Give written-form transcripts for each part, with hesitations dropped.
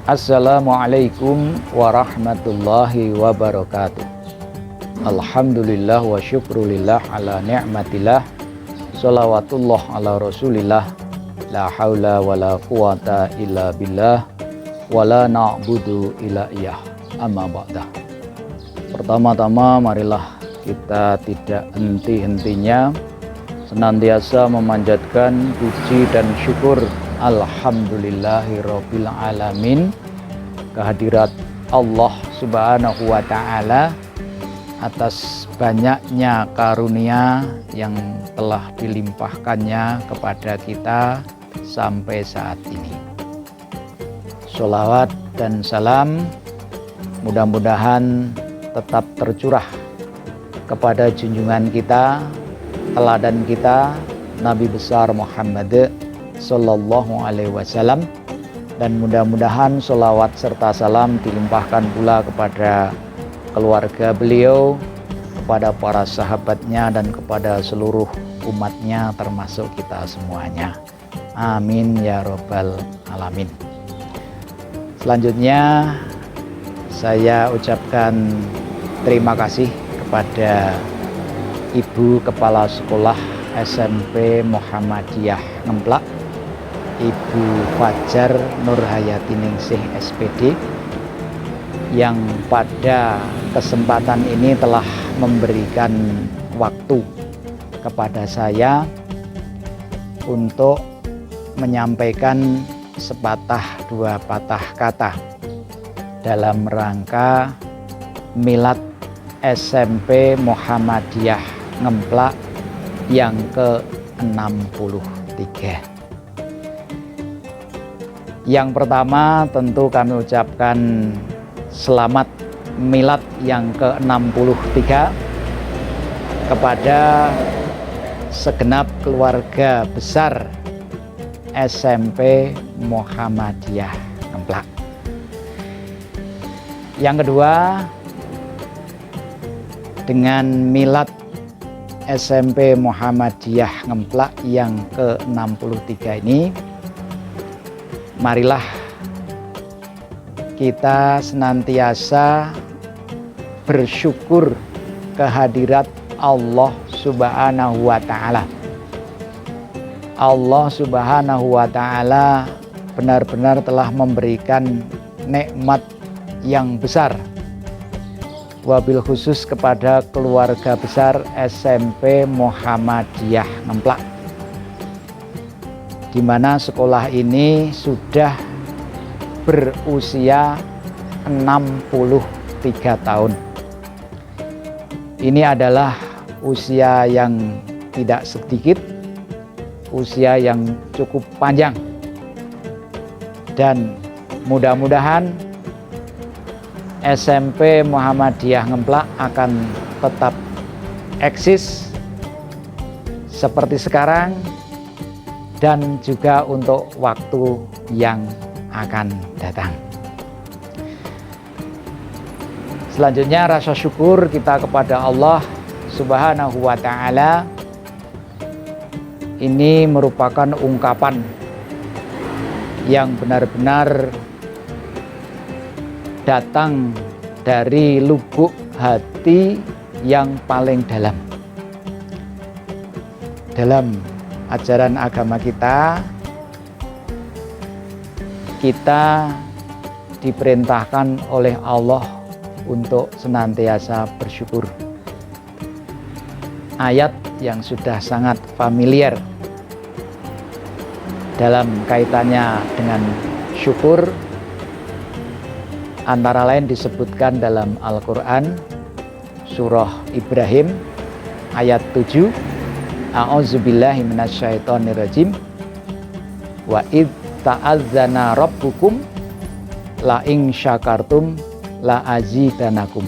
Assalamualaikum warahmatullahi wabarakatuh. Alhamdulillah wa syukrulillah ala ni'matillah. Salawatullah ala rasulillah. La hawla wa la quwata illa billah. Wa la na'budu illa iyah. Amma ba'dah. Pertama-tama marilah kita tidak henti-hentinya senantiasa memanjatkan puji dan syukur alhamdulillahirabbil alamin kehadirat Allah Subhanahu wa taala atas banyaknya karunia yang telah dilimpahkannya kepada kita sampai saat ini. Sholawat dan salam mudah-mudahan tetap tercurah kepada junjungan kita, teladan kita, Nabi besar Muhammad Sallallahu Alaihi Wasallam, dan mudah-mudahan sholawat serta salam dilimpahkan pula kepada keluarga beliau, kepada para sahabatnya, dan kepada seluruh umatnya termasuk kita semuanya. Amin ya robbal alamin. Selanjutnya saya ucapkan terima kasih kepada Ibu Kepala Sekolah SMP Muhammadiyah Ngemplak, Ibu Fajar Nurhayati Ningsih SPD, yang pada kesempatan ini telah memberikan waktu kepada saya untuk menyampaikan sepatah dua patah kata dalam rangka milad SMP Muhammadiyah Ngemplak yang ke-63. Yang pertama tentu kami ucapkan selamat milad yang ke-63 kepada segenap keluarga besar SMP Muhammadiyah Ngemplak. Yang kedua, dengan milad SMP Muhammadiyah Ngemplak yang ke-63 ini, marilah kita senantiasa bersyukur kehadirat Allah Subhanahu wa taala. Allah Subhanahu wa taala benar-benar telah memberikan nikmat yang besar, wabil khusus kepada keluarga besar SMP Muhammadiyah Ngemplak, di mana sekolah ini sudah berusia 63 tahun. Ini adalah usia yang tidak sedikit, usia yang cukup panjang, dan mudah-mudahan SMP Muhammadiyah Ngemplak akan tetap eksis seperti sekarang dan juga untuk waktu yang akan datang. Selanjutnya rasa syukur kita kepada Allah Subhanahu wa taala ini merupakan ungkapan yang benar-benar datang dari lubuk hati yang paling dalam. Dalam ajaran agama kita diperintahkan oleh Allah untuk senantiasa bersyukur. Ayat yang sudah sangat familiar dalam kaitannya dengan syukur antara lain disebutkan dalam Al-Quran surah Ibrahim ayat 7, A'udzubillahi minasyaitonirrajim, wa id ta'adzana rabbukum la ing syakartum la azidanakum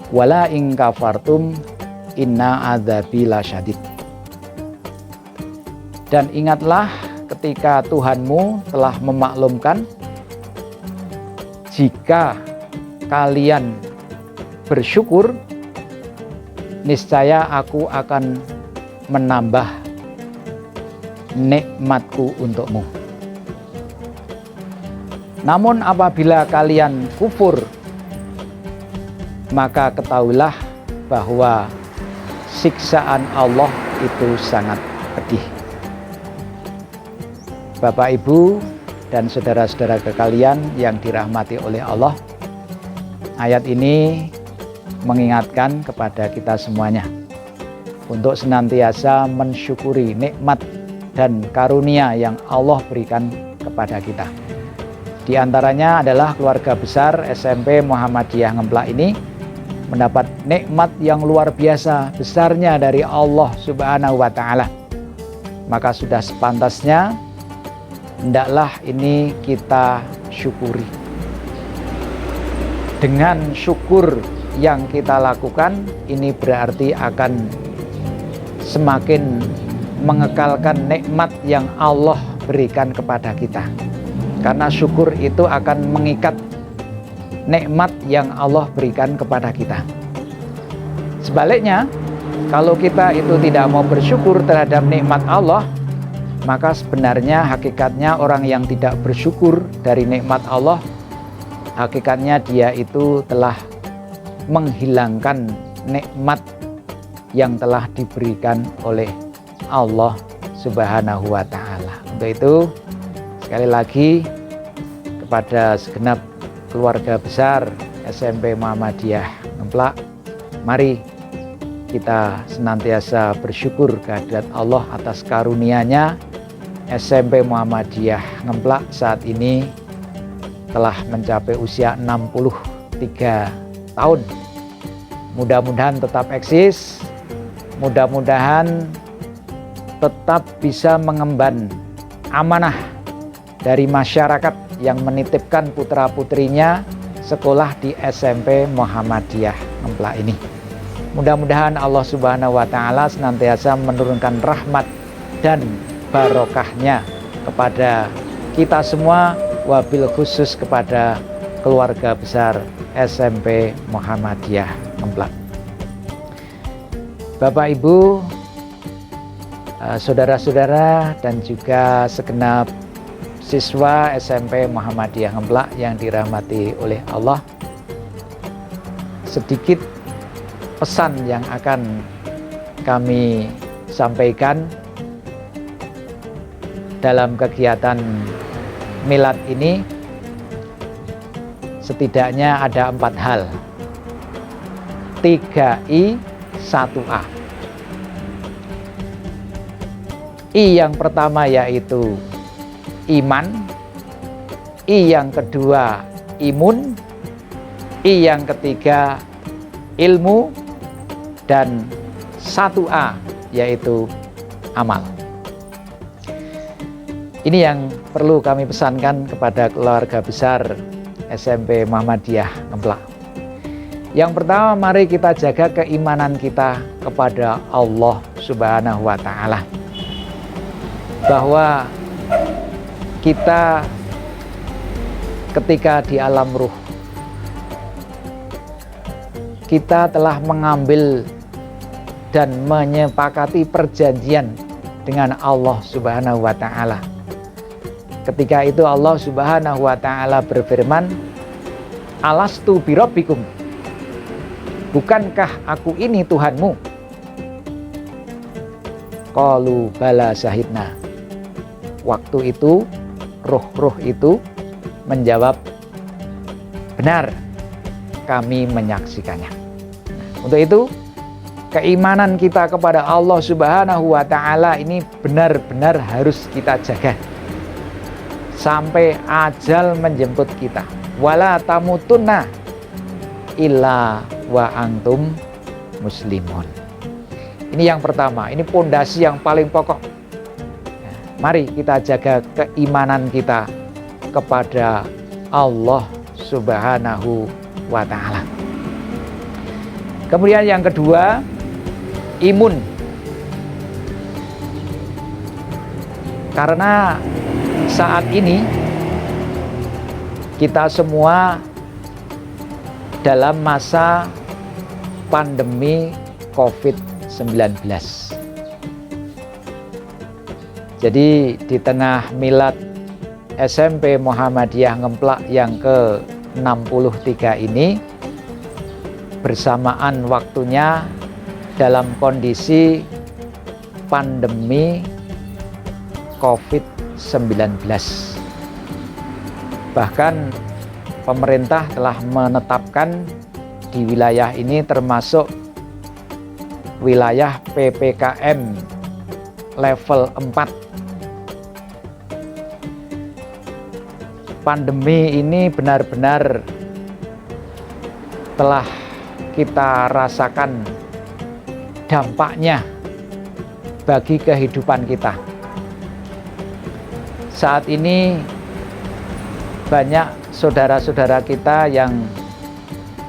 wa la ing kafartum inna adzabi lasyadid. Dan ingatlah ketika Tuhanmu telah memaklumkan, jika kalian bersyukur, niscaya aku akan menambah nikmatku untukmu. Namun apabila kalian kufur, maka ketahuilah bahwa siksaan Allah itu sangat pedih. Bapak, Ibu, dan saudara-saudara sekalian yang dirahmati oleh Allah, ayat ini mengingatkan kepada kita semuanya untuk senantiasa mensyukuri nikmat dan karunia yang Allah berikan kepada kita. Di antaranya adalah keluarga besar SMP Muhammadiyah Ngemplak ini mendapat nikmat yang luar biasa besarnya dari Allah Subhanahu wa Ta'ala. Maka sudah sepantasnya hendaklah ini kita syukuri. Dengan syukur yang kita lakukan, ini berarti akan semakin mengekalkan nikmat yang Allah berikan kepada kita. Karena syukur itu akan mengikat nikmat yang Allah berikan kepada kita. Sebaliknya, kalau kita itu tidak mau bersyukur terhadap nikmat Allah, maka sebenarnya hakikatnya orang yang tidak bersyukur dari nikmat Allah, hakikatnya dia itu telah menghilangkan nikmat yang telah diberikan oleh Allah Subhanahu wa Ta'ala. Untuk itu, sekali lagi kepada segenap keluarga besar SMP Muhammadiyah Ngemplak, mari kita senantiasa bersyukur kehadirat Allah atas karunia-Nya. SMP Muhammadiyah Ngemplak saat ini telah mencapai usia 63 tahun. Mudah-mudahan tetap eksis, mudah-mudahan tetap bisa mengemban amanah dari masyarakat yang menitipkan putra-putrinya sekolah di SMP Muhammadiyah Ngemplak ini. Mudah-mudahan Allah Subhanahu wa Ta'ala senantiasa menurunkan rahmat dan barokahnya kepada kita semua, wabil khusus kepada keluarga besar SMP Muhammadiyah Ngemplak. Bapak, Ibu, saudara-saudara, dan juga segenap siswa SMP Muhammadiyah Ngemplak yang dirahmati oleh Allah, sedikit pesan yang akan kami sampaikan dalam kegiatan milad ini. Setidaknya ada 4 hal. 3I 1A. I yang pertama yaitu iman, I yang kedua imun, I yang ketiga ilmu, dan 1A yaitu amal. Ini yang perlu kami pesankan kepada keluarga besar SMP Muhammadiyah Ngemplak. Yang pertama, mari kita jaga keimanan kita kepada Allah Subhanahu wa Ta'ala, bahwa kita ketika di alam ruh, kita telah mengambil dan menyepakati perjanjian dengan Allah Subhanahu wa Ta'ala. Ketika itu Allah Subhanahu wa Ta'ala berfirman, alastu birabbikum, bukankah aku ini Tuhanmu? Qalu bala syahidna. Waktu itu ruh-ruh itu menjawab, benar, kami menyaksikannya. Untuk itu, keimanan kita kepada Allah Subhanahu wa Ta'ala ini benar-benar harus kita jaga sampai ajal menjemput kita. Wala tamutunna illa wa antum muslimun. Ini yang pertama, ini pondasi yang paling pokok. Mari kita jaga keimanan kita kepada Allah Subhanahu wa Ta'ala. Kemudian yang kedua, imun. Karena saat ini kita semua dalam masa pandemi COVID-19. Jadi di tengah milad SMP Muhammadiyah Ngemplak yang ke-63 ini bersamaan waktunya dalam kondisi pandemi COVID-19. Bahkan pemerintah telah menetapkan di wilayah ini termasuk wilayah PPKM level 4. Pandemi ini benar-benar telah kita rasakan dampaknya bagi kehidupan kita. Saat ini banyak saudara-saudara kita yang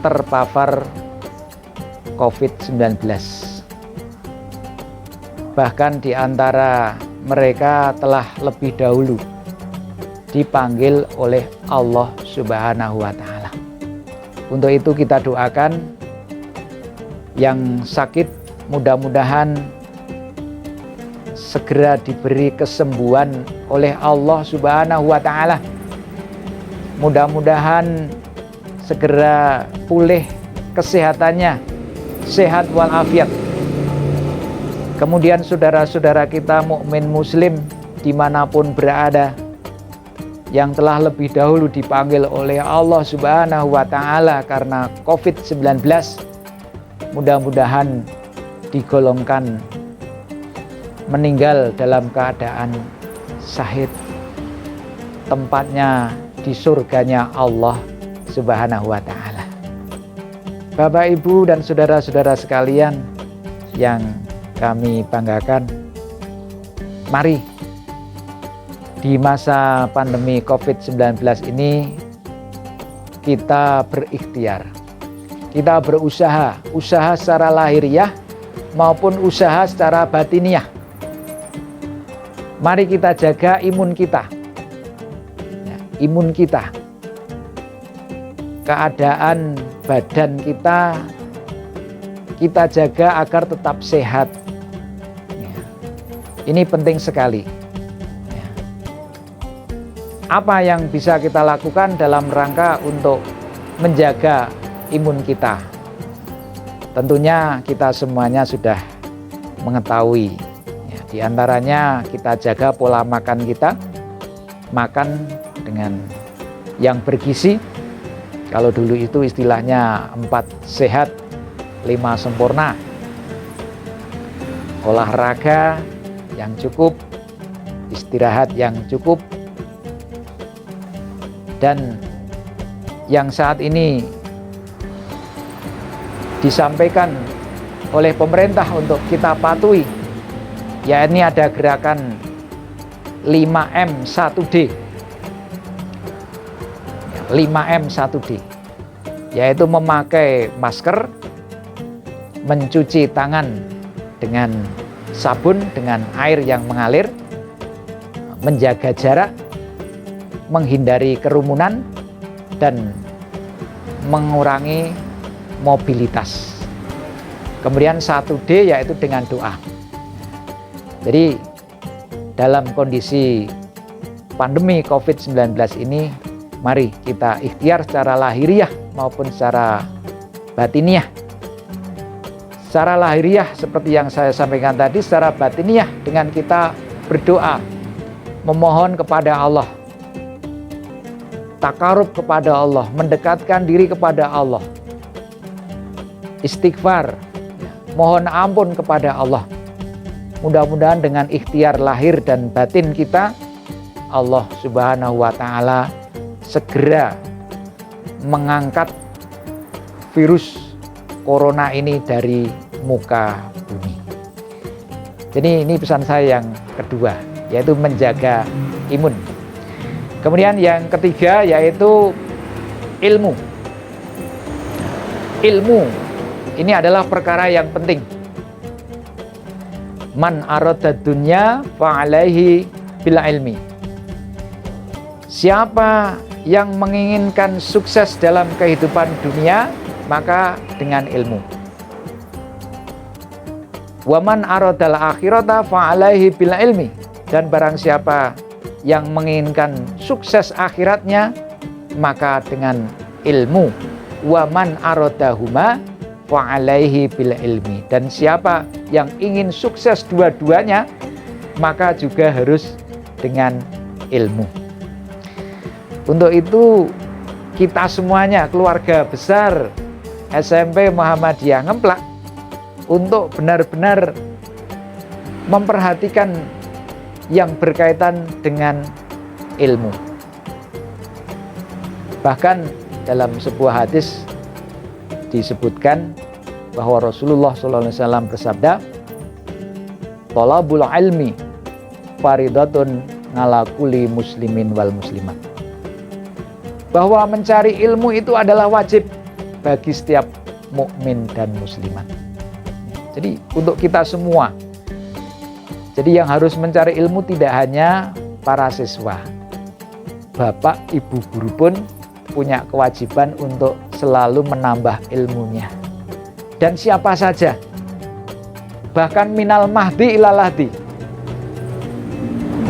terpapar COVID-19. Bahkan di antara mereka telah lebih dahulu dipanggil oleh Allah Subhanahu wa Ta'ala. Untuk itu kita doakan yang sakit mudah-mudahan segera diberi kesembuhan oleh Allah Subhanahu wa Ta'ala. Mudah-mudahan segera pulih kesehatannya, sehat walafiat. Kemudian saudara-saudara kita mukmin muslim dimanapun berada yang telah lebih dahulu dipanggil oleh Allah Subhanahu wa Ta'ala karena COVID-19, mudah-mudahan digolongkan meninggal dalam keadaan syahid, tempatnya di surganya Allah Subhanahu wa Ta'ala. Bapak, Ibu, dan saudara-saudara sekalian yang kami banggakan, mari di masa pandemi COVID-19 ini kita berikhtiar, kita berusaha, usaha secara lahiriah maupun usaha secara batiniah. Mari kita jaga imun kita, imun kita, keadaan badan kita jaga agar tetap sehat. Ini penting sekali. Apa yang bisa kita lakukan dalam rangka untuk menjaga imun kita? Tentunya kita semuanya sudah mengetahui. Di antaranya kita jaga pola makan kita, makan dengan yang bergizi. Kalau dulu itu istilahnya 4 sehat, 5 sempurna. Olahraga yang cukup, istirahat yang cukup, dan yang saat ini disampaikan oleh pemerintah untuk kita patuhi, yakni ada gerakan 5M 1D. 5M 1D, yaitu memakai masker, mencuci tangan dengan sabun dengan air yang mengalir, menjaga jarak, menghindari kerumunan, dan mengurangi mobilitas. Kemudian 1D yaitu dengan doa. Jadi dalam kondisi pandemi COVID-19 ini, mari kita ikhtiar secara lahiriah maupun secara batiniah. Secara lahiriah seperti yang saya sampaikan tadi, secara batiniah dengan kita berdoa, memohon kepada Allah, takarub kepada Allah, mendekatkan diri kepada Allah, istighfar, mohon ampun kepada Allah. Mudah-mudahan dengan ikhtiar lahir dan batin kita, Allah Subhanahu wa Ta'ala segera mengangkat virus corona ini dari muka bumi. Jadi ini pesan saya yang kedua, yaitu menjaga imun. Kemudian yang ketiga yaitu ilmu. Ilmu ini adalah perkara yang penting. Man arada dunya fa'alaihi bil ilmi. Siapa yang menginginkan sukses dalam kehidupan dunia, maka dengan ilmu. Wa man aradal akhirata fa'alaihi bil ilmi. Dan barang siapa yang menginginkan sukses akhiratnya, maka dengan ilmu. Wa man aradahuma fa alaihi bil ilmi. Dan siapa yang ingin sukses dua-duanya, maka juga harus dengan ilmu. Untuk itu kita semuanya, keluarga besar SMP Muhammadiyah Ngemplak, untuk benar-benar memperhatikan yang berkaitan dengan ilmu. Bahkan dalam sebuah hadis disebutkan bahwa Rasulullah SAW bersabda, "Thalabul ilmi faridatun ala kulli muslimin wal muslimat." Bahwa mencari ilmu itu adalah wajib bagi setiap mukmin dan muslimat. Jadi untuk kita semua. Jadi yang harus mencari ilmu tidak hanya para siswa. Bapak, ibu guru pun punya kewajiban untuk selalu menambah ilmunya. Dan siapa saja. Bahkan minal mahdi ilal lahdi.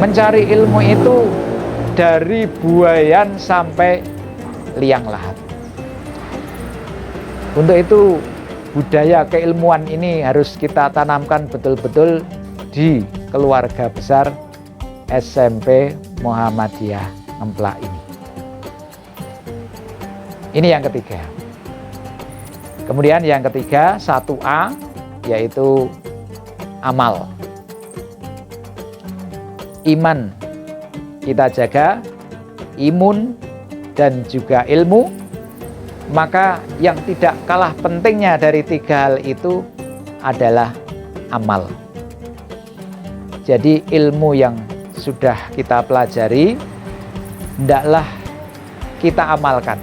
Mencari ilmu itu dari buayan sampai liang lahat. Untuk itu budaya keilmuan ini harus kita tanamkan betul-betul di keluarga besar SMP Muhammadiyah Ngemplak ini. Ini yang ketiga. Kemudian yang ketiga 1A, yaitu amal. Iman kita jaga, imun dan juga ilmu. Maka yang tidak kalah pentingnya dari tiga hal itu adalah amal. Jadi ilmu yang sudah kita pelajari, hendaklah kita amalkan.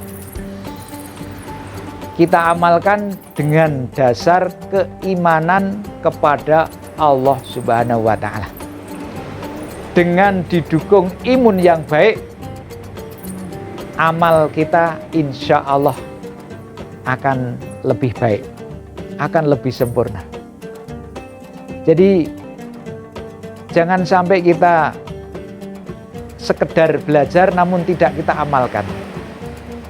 Kita amalkan dengan dasar keimanan kepada Allah Subhanahu wa Ta'ala. Dengan didukung imun yang baik, amal kita insya Allah akan lebih baik, akan lebih sempurna. Jadi jangan sampai kita sekedar belajar namun tidak kita amalkan.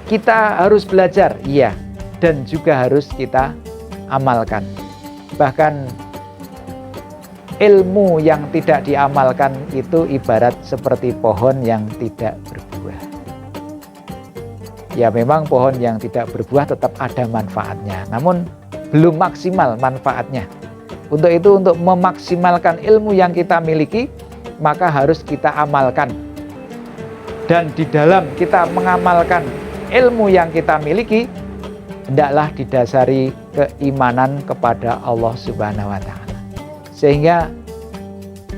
Kita harus belajar, iya, dan juga harus kita amalkan. Bahkan ilmu yang tidak diamalkan itu ibarat seperti pohon yang tidak berbuah. Ya memang pohon yang tidak berbuah tetap ada manfaatnya, namun belum maksimal manfaatnya. Untuk itu, untuk memaksimalkan ilmu yang kita miliki, maka harus kita amalkan. Dan di dalam kita mengamalkan ilmu yang kita miliki, hendaklah didasari keimanan kepada Allah Subhanahu wa Ta'ala. Sehingga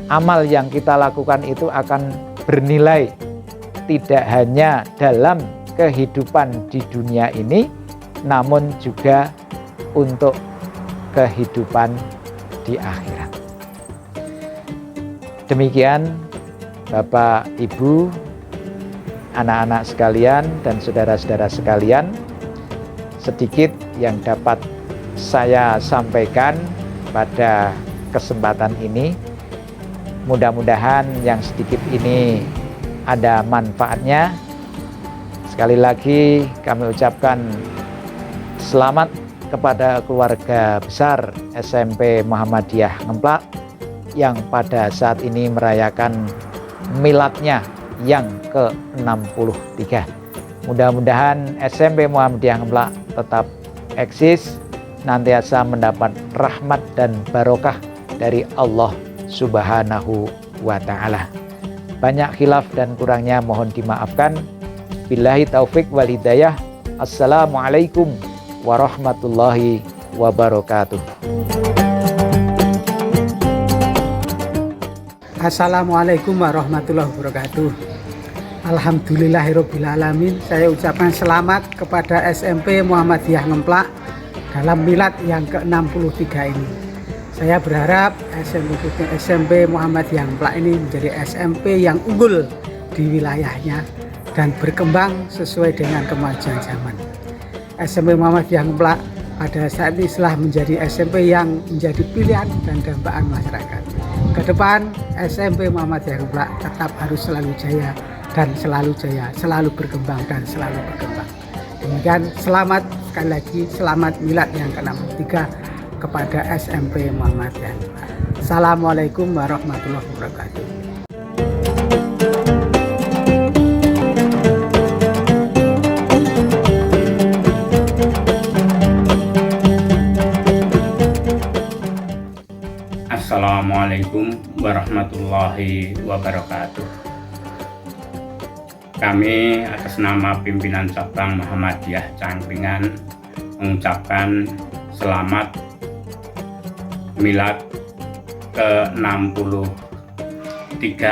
amal yang kita lakukan itu akan bernilai tidak hanya dalam kehidupan di dunia ini, namun juga untuk kehidupan di akhirat. Demikian Bapak, Ibu, anak-anak sekalian dan saudara-saudara sekalian, sedikit yang dapat saya sampaikan pada kesempatan ini. Mudah-mudahan yang sedikit ini ada manfaatnya. Sekali lagi kami ucapkan selamat kepada keluarga besar SMP Muhammadiyah Ngemplak yang pada saat ini merayakan miladnya yang ke-63. Mudah-mudahan SMP Muhammadiyah Ngemplak tetap eksis, nantiasa mendapat rahmat dan barokah dari Allah Subhanahu wa Ta'ala. Banyak khilaf dan kurangnya mohon dimaafkan. Billahi taufik wal hidayah. Assalamualaikum warahmatullahi wabarakatuh. Assalamualaikum warahmatullahi wabarakatuh. Alhamdulillahirabbil alamin. Saya ucapkan selamat kepada SMP Muhammadiyah Ngemplak dalam milad yang ke-63 ini. Saya berharap SMP Muhammadiyah Ngemplak ini menjadi SMP yang unggul di wilayahnya dan berkembang sesuai dengan kemajuan zaman. SMP Muhammadiyah Ngemplak pada saat ini telah menjadi SMP yang menjadi pilihan dan dambaan masyarakat. ke depan SMP Muhammadiyah Ngemplak tetap harus selalu jaya dan selalu jaya, selalu berkembang dan selalu berkembang. Demikian, selamat sekali lagi, selamat milad yang ke-63 kepada SMP Muhammadiyah Ngemplak. Assalamualaikum warahmatullahi wabarakatuh. Assalamualaikum warahmatullahi wabarakatuh. Kami atas nama pimpinan cabang Muhammadiyah Cangkringan mengucapkan selamat milad ke-63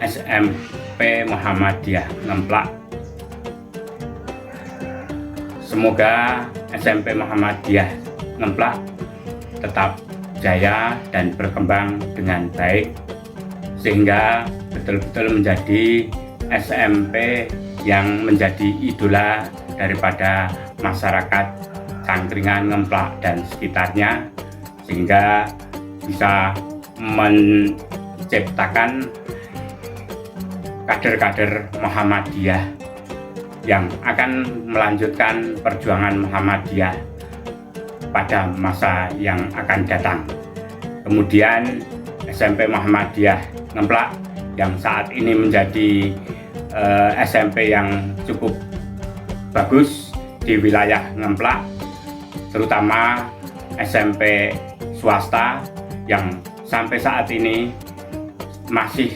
SMP Muhammadiyah Ngemplak. Semoga SMP Muhammadiyah Ngemplak tetap jaya dan berkembang dengan baik, sehingga betul-betul menjadi SMP yang menjadi idola daripada masyarakat Cangkringan, Ngemplak dan sekitarnya, sehingga bisa menciptakan kader-kader Muhammadiyah yang akan melanjutkan perjuangan Muhammadiyah pada masa yang akan datang. Kemudian SMP Muhammadiyah Ngemplak yang saat ini menjadi SMP yang cukup bagus di wilayah Ngemplak, terutama SMP swasta yang sampai saat ini masih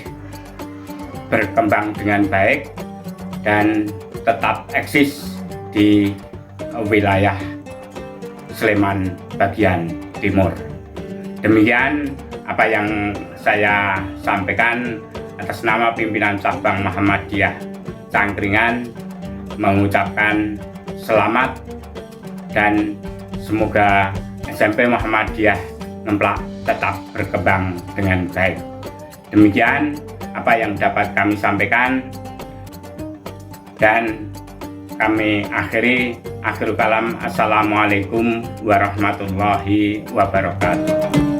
berkembang dengan baik dan tetap eksis di wilayah Sleman bagian timur. Demikian apa yang saya sampaikan atas nama pimpinan cabang Muhammadiyah Cangkringan, mengucapkan selamat dan semoga SMP Muhammadiyah Ngemplak tetap berkembang dengan baik. Demikian apa yang dapat kami sampaikan, dan kami akhiri. Akhirul kalam, assalamualaikum warahmatullahi wabarakatuh.